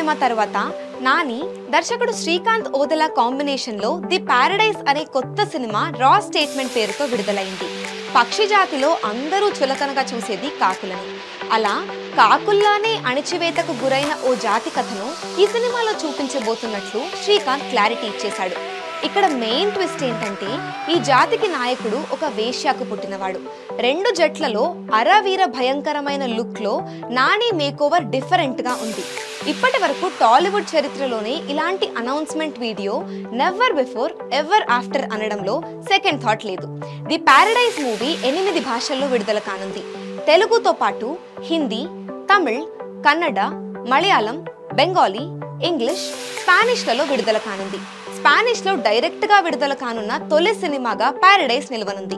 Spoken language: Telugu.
సినిమా తర్వాత నాని దర్శకుడు శ్రీకాంత్ ఓదెలా కాంబినేషన్ లో ది పారడైజ్ అనే కొత్త సినిమా రా స్టేట్మెంట్ పేరుతో విడుదలైంది. పక్షి జాతిలో అందరూ చులకనగా చూసేది కాకులని. అలా కాకుల్లానే అణిచివేతకు గురైన ఓ జాతి కథను ఈ సినిమాలో చూపించబోతున్నట్లు శ్రీకాంత్ క్లారిటీ ఇచ్చేశాడు. ఇక్కడ మెయిన్ ట్విస్ట్ ఏంటంటే ఈ జాతికి నాయకుడు ఒక వేశ్యాకు పుట్టినవాడు. 2 జట్లలో అరవీర భయంకరమైన లుక్ లో నాని మేకోవర్ డిఫరెంట్ గా ఉంది. ఇప్పటి వరకు టాలీవుడ్ చరిత్రలోనే ఇలాంటి announcement video never before ever after అనడంలో సెకండ్ థాట్ లేదు. ది పారడైజ్ మూవీ 8 భాషల్లో విడుదల కానుంది. తెలుగుతో పాటు హిందీ, తమిళ్, కన్నడ, మలయాళం, బెంగాలీ, ఇంగ్లీష్, స్పానిష్ లలో విడుదల కానుంది. స్పానిష్ లో డైరెక్ట్ గా విడుదల కానున్న తొలి సినిమాగా పారడైజ్ నిలవనుంది.